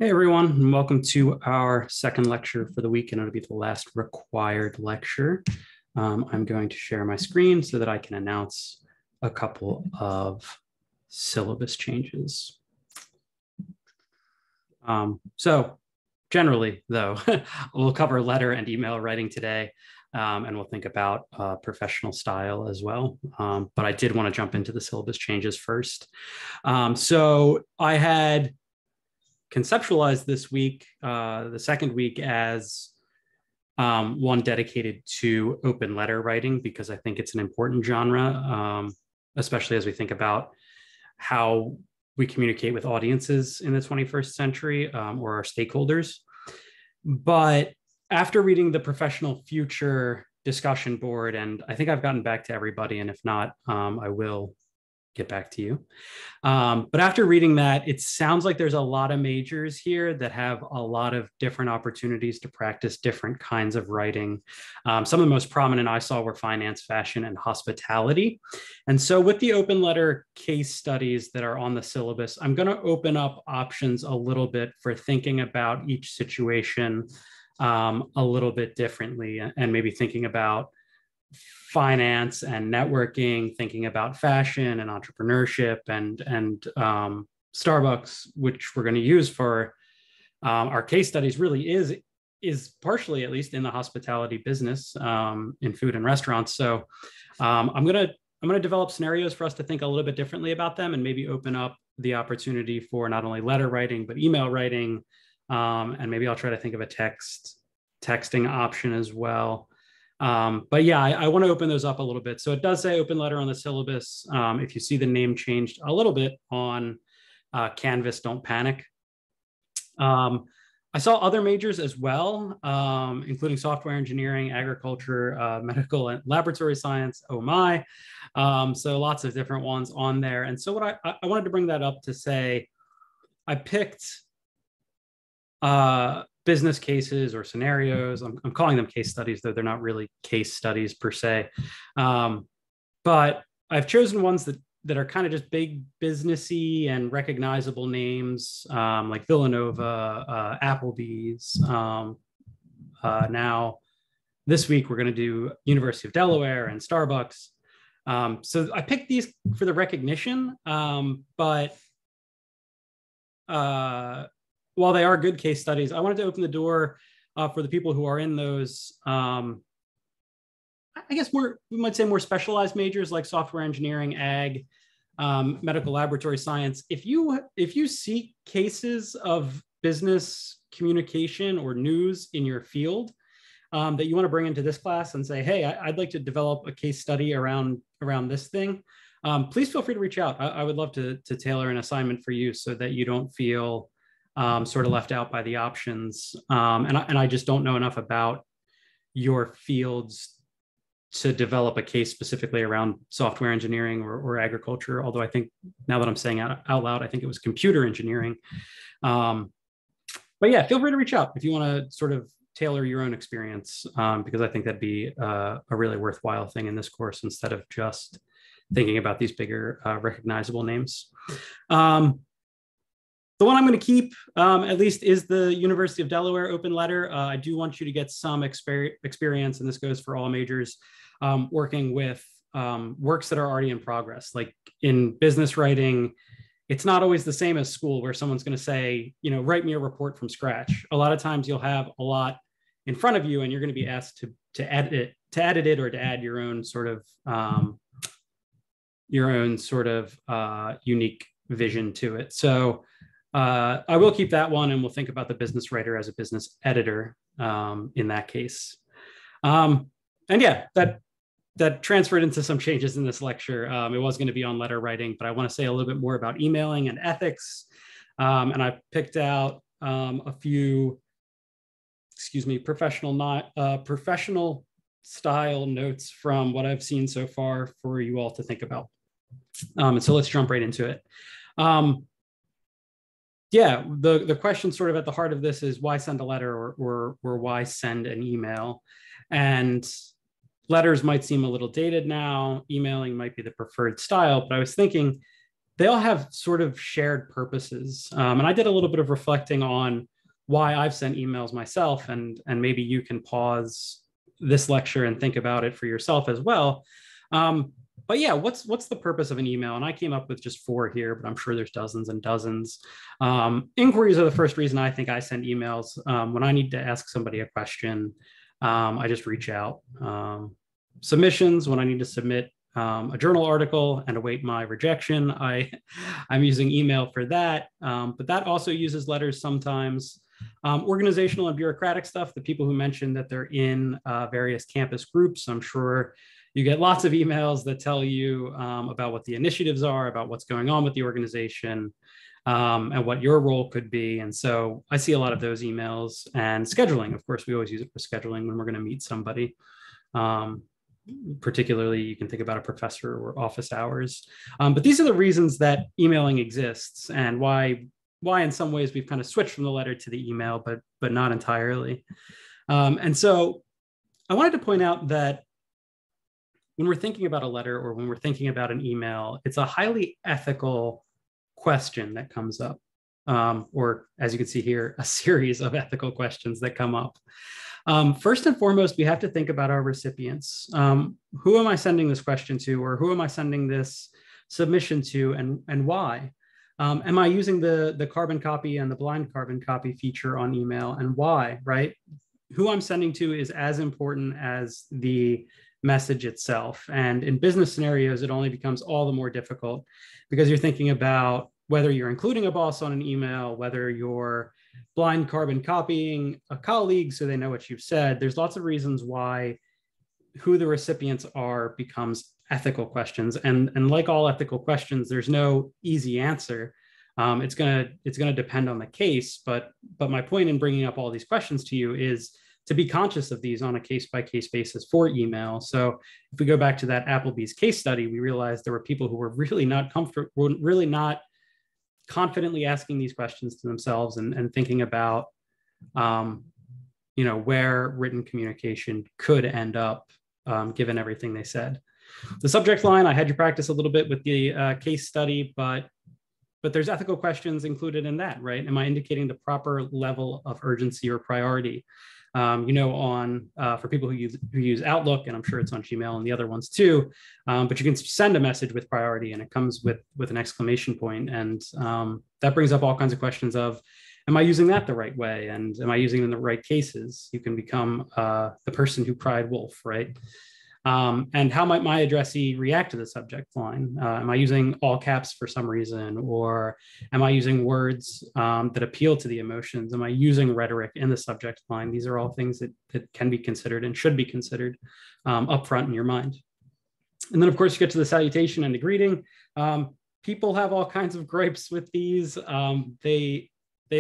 Hey everyone, and welcome to our second lecture for the week, and it'll be the last required lecture. I'm going to share my screen so that I can announce a couple of syllabus changes. So generally, though, we'll cover letter and email writing today, and we'll think about professional style as well. But I did want to jump into the syllabus changes first. So I had conceptualized this week, the second week, as one dedicated to open letter writing, because I think it's an important genre, especially as we think about how we communicate with audiences in the 21st century, or our stakeholders. But after reading the Professional Future discussion board, and I think I've gotten back to everybody, and if not, I will get back to you. But after reading that, it sounds like there's a lot of majors here that have a lot of different opportunities to practice different kinds of writing. Some of the most prominent I saw were finance, fashion, and hospitality. And so with the open letter case studies that are on the syllabus, I'm going to open up options a little bit for thinking about each situation a little bit differently, and maybe thinking about finance and networking, thinking about fashion and entrepreneurship and Starbucks, which we're going to use for our case studies, really is partially, at least, in the hospitality business, in food and restaurants. So I'm gonna develop scenarios for us to think a little bit differently about them, and maybe open up the opportunity for not only letter writing but email writing, and maybe I'll try to think of a texting option as well. But yeah, I want to open those up a little bit. So it does say open letter on the syllabus. If you see the name changed a little bit on Canvas, don't panic. I saw other majors as well, including software engineering, agriculture, medical and laboratory science. Oh my. So lots of different ones on there. And so what I wanted to bring that up to say, I picked business cases or scenarios. I'm calling them case studies, though they're not really case studies per se. But I've chosen ones that are kind of just big businessy and recognizable names, like Villanova, Applebee's. Now, this week, we're going to do University of Delaware and Starbucks. So I picked these for the recognition, but while they are good case studies, I wanted to open the door for the people who are in those, I guess we might say more specialized majors like software engineering, ag, medical laboratory science. If you see cases of business communication or news in your field that you want to bring into this class and say, hey, I'd like to develop a case study around this thing, please feel free to reach out. I would love to tailor an assignment for you so that you don't feel sort of left out by the options. And I just don't know enough about your fields to develop a case specifically around software engineering or agriculture. Although I think, now that I'm saying out loud, I think it was computer engineering. But yeah, feel free to reach out if you want to sort of tailor your own experience, because I think that'd be a really worthwhile thing in this course, instead of just thinking about these bigger recognizable names. The one I'm going to keep, at least, is the University of Delaware open letter. I do want you to get some experience, and this goes for all majors, working with works that are already in progress. Like in business writing, it's not always the same as school, where someone's going to say, write me a report from scratch. A lot of times you'll have a lot in front of you, and you're going to be asked to edit it or to add your own sort of unique vision to it. So I will keep that one, and we'll think about the business writer as a business editor in that case. And yeah, that transferred into some changes in this lecture. It was going to be on letter writing, but I want to say a little bit more about emailing and ethics. And I picked out a few, professional style notes from what I've seen so far for you all to think about. And so let's jump right into it. Yeah, the question sort of at the heart of this is, why send a letter or why send an email? And letters might seem a little dated now. Emailing might be the preferred style, but I was thinking, they all have sort of shared purposes. And I did a little bit of reflecting on why I've sent emails myself, and maybe you can pause this lecture and think about it for yourself as well. But yeah, what's the purpose of an email? And I came up with just 4 here, but I'm sure there's dozens and dozens. Inquiries are the first reason I think I send emails. When I need to ask somebody a question, I just reach out. Submissions, when I need to submit a journal article and await my rejection, I'm using email for that. But that also uses letters sometimes. Organizational and bureaucratic stuff, the people who mentioned that they're in various campus groups, I'm sure you get lots of emails that tell you about what the initiatives are, about what's going on with the organization, and what your role could be. And so I see a lot of those emails. And scheduling, of course, we always use it for scheduling when we're going to meet somebody. Particularly, you can think about a professor or office hours. But these are the reasons that emailing exists, and why in some ways we've kind of switched from the letter to the email, but not entirely. And so I wanted to point out that when we're thinking about a letter or when we're thinking about an email, it's a highly ethical question that comes up, or as you can see here, a series of ethical questions that come up. First and foremost, we have to think about our recipients. Who am I sending this question to, or who am I sending this submission to, and why? Am I using the carbon copy and the blind carbon copy feature on email, and why, right? Who I'm sending to is as important as the message itself. And in business scenarios, it only becomes all the more difficult because you're thinking about whether you're including a boss on an email, whether you're blind carbon copying a colleague so they know what you've said. There's lots of reasons why who the recipients are becomes ethical questions. And like all ethical questions, there's no easy answer. It's gonna depend on the case. But my point in bringing up all these questions to you is to be conscious of these on a case-by-case basis for email. So if we go back to that Applebee's case study, we realized there were people who were really not confidently asking these questions to themselves and thinking about, where written communication could end up, given everything they said. The subject line, I had you practice a little bit with the case study, but there's ethical questions included in that, right? Am I indicating the proper level of urgency or priority? For people who use Outlook, and I'm sure it's on Gmail and the other ones too, but you can send a message with priority and it comes with an exclamation point. And that brings up all kinds of questions of, am I using that the right way? And am I using it in the right cases? You can become the person who cried wolf, right? And how might my addressee react to the subject line? Am I using all caps for some reason? Or am I using words that appeal to the emotions? Am I using rhetoric in the subject line? These are all things that can be considered and should be considered upfront in your mind. And then, of course, you get to the salutation and the greeting. People have all kinds of gripes with these. They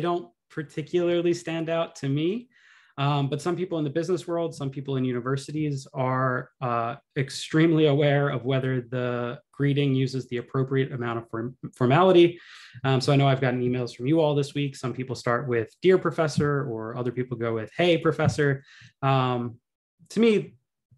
don't particularly stand out to me. But some people in the business world, some people in universities are extremely aware of whether the greeting uses the appropriate amount of formality. So I know I've gotten emails from you all this week. Some people start with "Dear Professor," or other people go with "Hey, Professor." To me,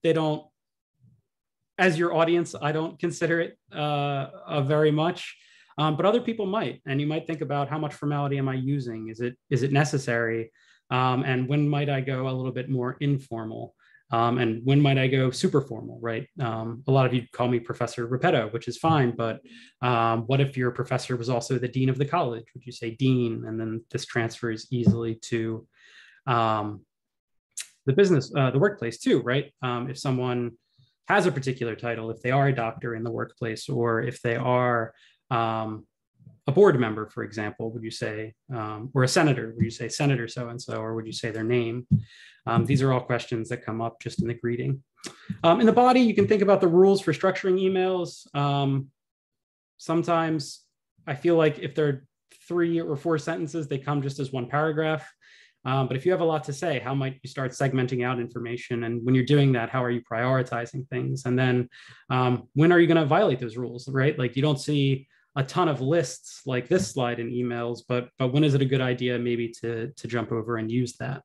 they don't, as your audience, I don't consider it very much. But other people might, and you might think about how much formality am I using? Is it necessary? And when might I go a little bit more informal? And when might I go super formal, right? A lot of you call me Professor Repetto, which is fine, but what if your professor was also the dean of the college? Would you say dean? And then this transfers easily to the workplace too, right? If someone has a particular title, if they are a doctor in the workplace, or if they are a board member, for example, would you say, or a senator, would you say Senator so-and-so, or would you say their name? These are all questions that come up just in the greeting. In the body, you can think about the rules for structuring emails. Sometimes I feel like if they're 3 or 4 sentences, they come just as one paragraph. But if you have a lot to say, how might you start segmenting out information? And when you're doing that, how are you prioritizing things? And then when are you going to violate those rules, right? Like you don't see a ton of lists like this slide in emails, but when is it a good idea maybe to jump over and use that?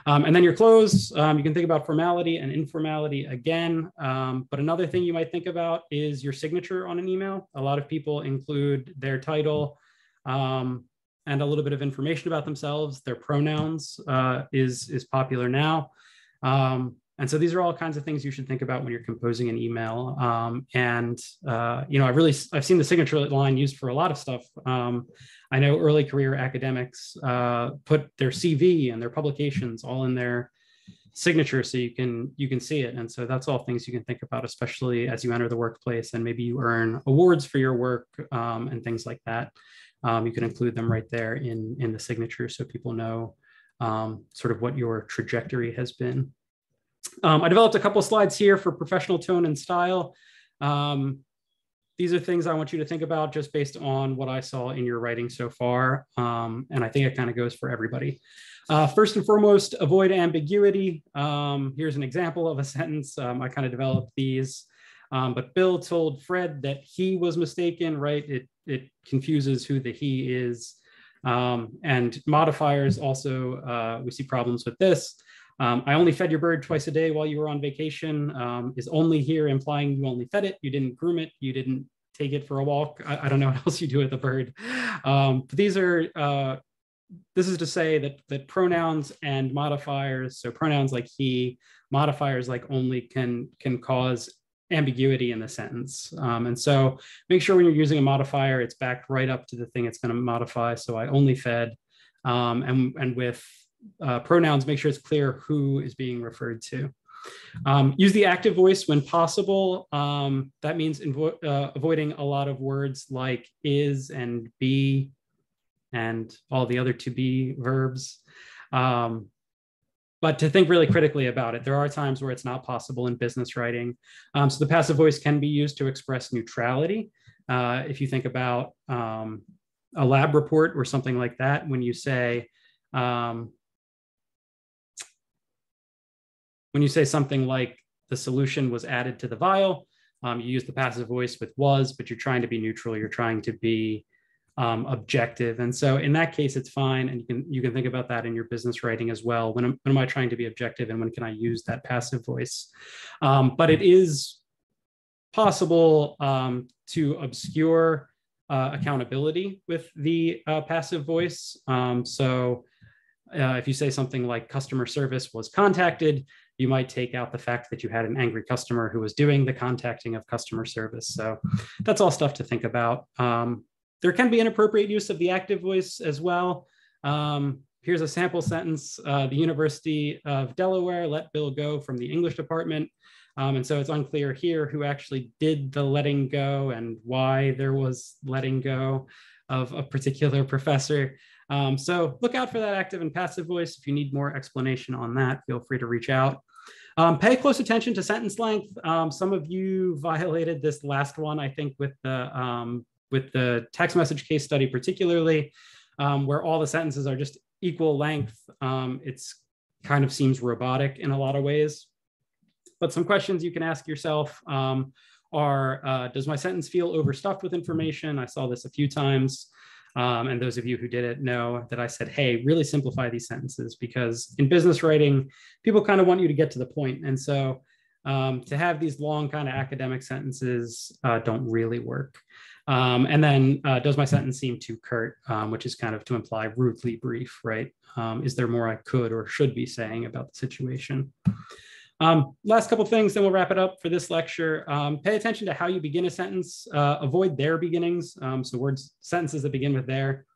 And then your close, you can think about formality and informality again. But another thing you might think about is your signature on an email. A lot of people include their title and a little bit of information about themselves. Their pronouns is popular now. And so these are all kinds of things you should think about when you're composing an email. I've seen the signature line used for a lot of stuff. I know early career academics put their CV and their publications all in their signature so you can see it. And so that's all things you can think about, especially as you enter the workplace and maybe you earn awards for your work and things like that. You can include them right there in the signature so people know sort of what your trajectory has been. I developed a couple of slides here for professional tone and style. These are things I want you to think about just based on what I saw in your writing so far. And I think it kind of goes for everybody. First and foremost, avoid ambiguity. Here's an example of a sentence. I kind of developed these. But Bill told Fred that he was mistaken, right? It confuses who the he is. And modifiers also, we see problems with this. I only fed your bird twice a day while you were on vacation is only here implying you only fed it. You didn't groom it. You didn't take it for a walk. I don't know what else you do with the bird. But this is to say that pronouns and modifiers, so pronouns like he, modifiers like only can cause ambiguity in the sentence. And so make sure when you're using a modifier, it's backed right up to the thing it's going to modify. So I only fed, and with pronouns, make sure it's clear who is being referred to. Use the active voice when possible. That means avoiding a lot of words like is and be and all the other to be verbs. But to think really critically about it, there are times where it's not possible in business writing. So the passive voice can be used to express neutrality. If you think about a lab report or something like that, when you say something like the solution was added to the vial, you use the passive voice with was, but you're trying to be neutral. You're trying to be objective. And so in that case, it's fine. And you can think about that in your business writing as well. When am I trying to be objective and when can I use that passive voice? But it is possible to obscure accountability with the passive voice. If you say something like customer service was contacted, you might take out the fact that you had an angry customer who was doing the contacting of customer service. So that's all stuff to think about. There can be inappropriate use of the active voice as well. Here's a sample sentence. The University of Delaware let Bill go from the English department. And so it's unclear here who actually did the letting go and why there was letting go of a particular professor. So look out for that active and passive voice. If you need more explanation on that, feel free to reach out. Pay close attention to sentence length. Some of you violated this last one, I think, with the text message case study particularly, where all the sentences are just equal length. It's kind of seems robotic in a lot of ways. But some questions you can ask yourself are, does my sentence feel overstuffed with information? I saw this a few times. And those of you who did it know that I said, hey, really simplify these sentences, because in business writing, people kind of want you to get to the point. And so to have these long kind of academic sentences don't really work. And then does my sentence seem too curt, which is kind of to imply rudely brief, right? Is there more I could or should be saying about the situation? Last couple of things, then we'll wrap it up for this lecture. Pay attention to how you begin a sentence. Avoid their beginnings. So sentences that begin with their.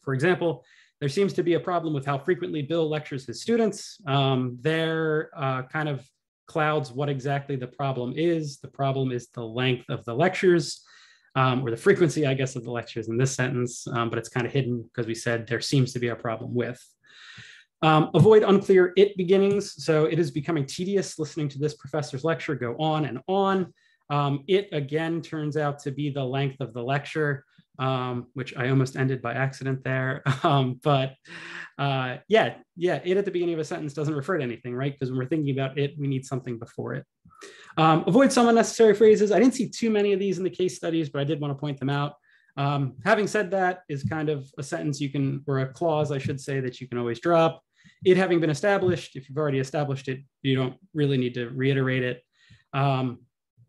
For example, there seems to be a problem with how frequently Bill lectures his students. Their kind of clouds what exactly the problem is. The problem is the length of the lectures, or the frequency, I guess, of the lectures in this sentence, but it's kind of hidden because we said there seems to be a problem with. Avoid unclear it beginnings. So it is becoming tedious listening to this professor's lecture go on and on. It again turns out to be the length of the lecture, which I almost ended by accident there. It at the beginning of a sentence doesn't refer to anything, right? Because when we're thinking about it, we need something before it. Avoid some unnecessary phrases. I didn't see too many of these in the case studies, but I did want to point them out. Having said that is kind of a sentence or a clause, I should say, that you can always drop. it having been established, if you've already established it, you don't really need to reiterate it.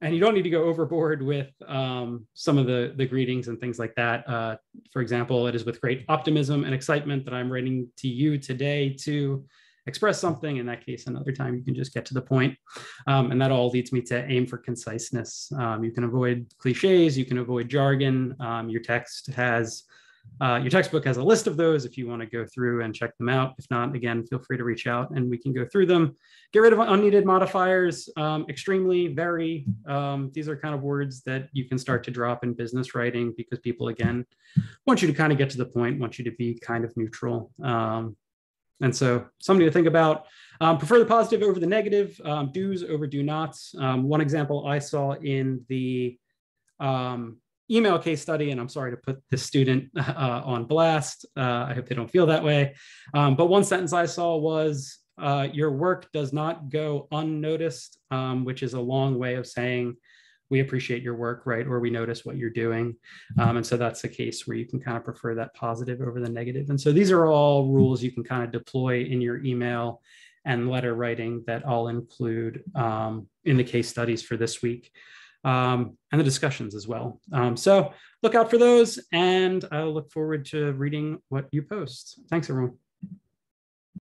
And you don't need to go overboard with some of the greetings and things like that. For example, it is with great optimism and excitement that I'm writing to you today to express something. In that case, another time you can just get to the point. And that all leads me to aim for conciseness. You can avoid cliches, you can avoid jargon. Your textbook has a list of those if you want to go through and check them out. If not, again, feel free to reach out and we can go through them. Get rid of unneeded modifiers, extremely, very. These are kind of words that you can start to drop in business writing because people, again, want you to kind of get to the point, want you to be kind of neutral. And so something to think about. Prefer the positive over the negative, do's over do nots. One example I saw in the email case study, and I'm sorry to put the student on blast. I hope they don't feel that way. But one sentence I saw was, your work does not go unnoticed, which is a long way of saying we appreciate your work, right? Or we notice what you're doing. And so that's the case where you can kind of prefer that positive over the negative. And so these are all rules you can kind of deploy in your email and letter writing that I'll include in the case studies for this week. And the discussions as well. So look out for those, and I'll look forward to reading what you post. Thanks, everyone.